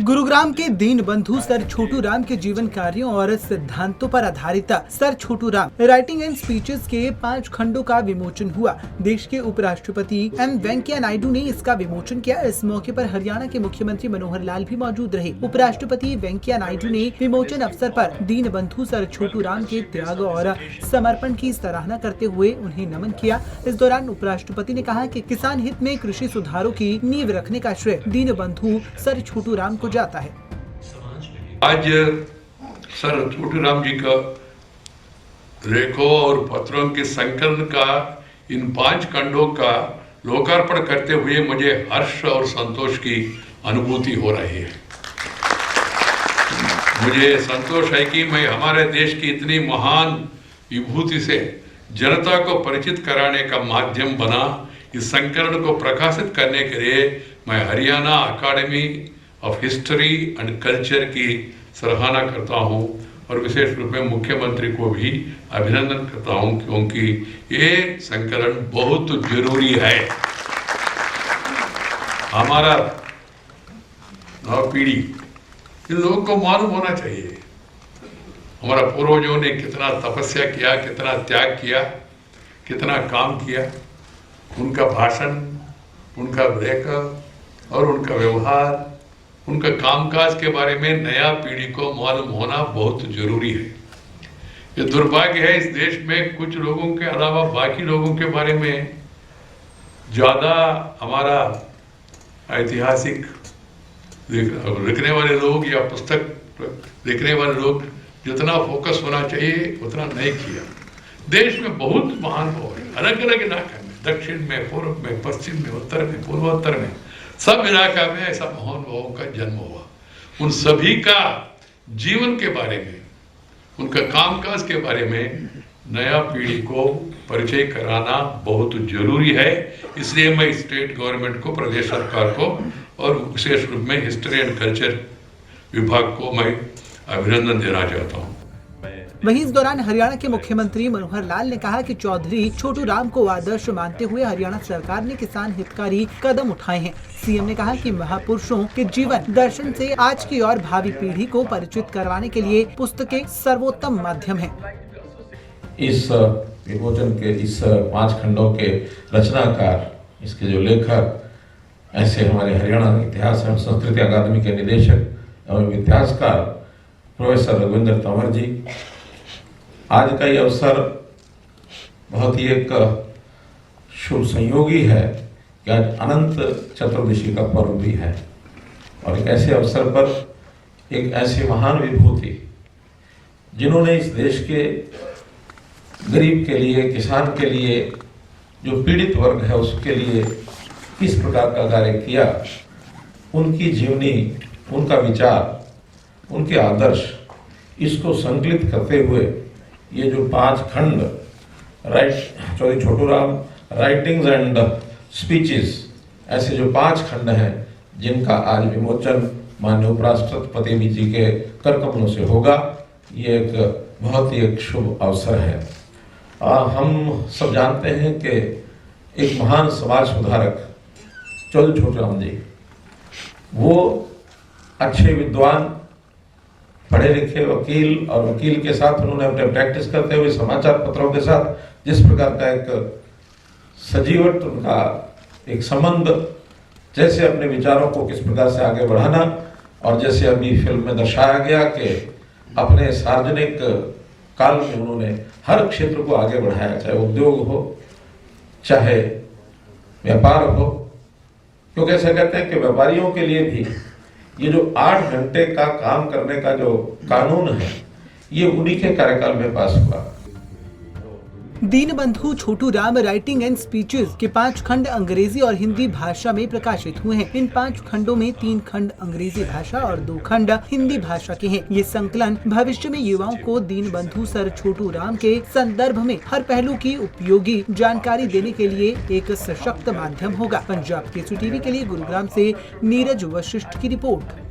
गुरुग्राम के दीन बंधु सर छोटू राम के जीवन कार्यों और सिद्धांतों पर आधारित sir Chhotu Ram writing and speeches के 5 खंडों का विमोचन हुआ। देश के उपराष्ट्रपति एम वेंकैया नायडू ने इसका विमोचन किया। इस मौके पर हरियाणा के मुख्यमंत्री मनोहर लाल भी मौजूद रहे। उपराष्ट्रपति वेंकैया नायडू ने विमोचन अवसर पर दीन बंधु सर छोटू राम के त्याग और समर्पण की सराहना करते हुए उन्हें नमन किया। इस दौरान उपराष्ट्रपति ने कहा कि किसान हित में कृषि सुधारों की नींव रखने का श्रेय दीन बंधु सर छोटू राम को जाता है। आज सर छोटू राम जी का लेखों और पत्रों के संकलन का इन 5 खंडों का लोकार्पण करते हुए मुझे हर्ष और संतोष की अनुभूति हो रही है। मुझे संतोष है कि मैं हमारे देश की इतनी महान विभूति से जनता को परिचित कराने का माध्यम बना। इस संकलन को प्रकाशित करने के लिए मैं हरियाणा अकादमी ऑफ हिस्ट्री एंड कल्चर की सराहना करता हूं और विशेष रूप में मुख्यमंत्री को भी अभिनंदन करता हूं, क्योंकि ये संकलन बहुत जरूरी है। हमारा नव पीढ़ी इन लोगों को मालूम होना चाहिए हमारा पूर्वजों ने कितना तपस्या किया, कितना त्याग किया, कितना काम किया। उनका भाषण, उनका लेख और उनका व्यवहार, उनका कामकाज के बारे में नया पीढ़ी को मालूम होना बहुत जरूरी है। ये दुर्भाग्य है इस देश में कुछ लोगों के अलावा बाकी लोगों के बारे में ज्यादा हमारा ऐतिहासिक लिखने वाले लोग या पुस्तक लिखने वाले लोग जितना फोकस होना चाहिए उतना नहीं किया। देश में बहुत महान लोग हैं, अलग अलग इलाके में, दक्षिण में, पूर्व में, पश्चिम में, उत्तर में, पूर्वोत्तर में, सब इलाका में ऐसा महान लोगों का जन्म हुआ। उन सभी का जीवन के बारे में, उनका कामकाज के बारे में नया पीढ़ी को परिचय कराना बहुत जरूरी है। इसलिए मैं स्टेट गवर्नमेंट को, प्रदेश सरकार को और विशेष रूप में हिस्ट्री एंड कल्चर विभाग को मैं अभिनंदन देना चाहता हूँ। वहीं इस दौरान हरियाणा के मुख्यमंत्री मनोहर लाल ने कहा कि चौधरी छोटू राम को आदर्श मानते हुए हरियाणा सरकार ने किसान हितकारी कदम उठाए हैं। सीएम ने कहा कि महापुरुषों के जीवन दर्शन से आज की और भावी पीढ़ी को परिचित करवाने के लिए पुस्तकें सर्वोत्तम माध्यम हैं। इस विमोचन के इस 5 खंडों के रचनाकार, इसके जो लेखक, ऐसे हमारे हरियाणा इतिहास एवं संस्कृति अकादमी के निदेशक एवं इतिहासकार प्रोफेसर रघुविंदर तंवर जी, आज का ये अवसर बहुत ही एक शुभ संयोगी है कि आज अनंत चतुर्दशी का पर्व भी है और एक ऐसे अवसर पर एक ऐसी महान विभूति जिन्होंने इस देश के गरीब के लिए, किसान के लिए, जो पीड़ित वर्ग है उसके लिए किस प्रकार का कार्य किया, उनकी जीवनी, उनका विचार, उनके आदर्श, इसको संकलित करते हुए ये जो 5 खंड Chaudhary Chhotu Ram writings and speeches, ऐसे जो 5 खंड हैं जिनका आज विमोचन माननीय उपराष्ट्रपति जी के कर कमलों से होगा, ये एक बहुत ही एक शुभ अवसर है। हम सब जानते हैं कि एक महान समाज सुधारक चौधरी छोटू राम जी, वो अच्छे विद्वान, पढ़े लिखे वकील और वकील के साथ उन्होंने अपने प्रैक्टिस करते हुए समाचार पत्रों के साथ जिस प्रकार का एक सजीवट, उनका एक संबंध, जैसे अपने विचारों को किस प्रकार से आगे बढ़ाना, और जैसे अभी फिल्म में दर्शाया गया कि अपने सार्वजनिक काल में उन्होंने हर क्षेत्र को आगे बढ़ाया, चाहे उद्योग हो, चाहे व्यापार हो, क्योंकि ऐसा कहते हैं कि व्यापारियों के लिए भी ये जो 8 घंटे का काम करने का जो कानून है, ये उन्हीं के कार्यकाल में पास हुआ। दीन बंधु Chhotu Ram writing and speeches के 5 खंड अंग्रेजी और हिंदी भाषा में प्रकाशित हुए हैं। इन 5 खंडों में 3 खंड अंग्रेजी भाषा और 2 खंड हिंदी भाषा के हैं। ये संकलन भविष्य में युवाओं को दीन बंधु सर छोटू राम के संदर्भ में हर पहलू की उपयोगी जानकारी देने के लिए एक सशक्त माध्यम होगा। पंजाब केसरी टीवी के लिए गुरुग्राम से नीरज वशिष्ठ की रिपोर्ट।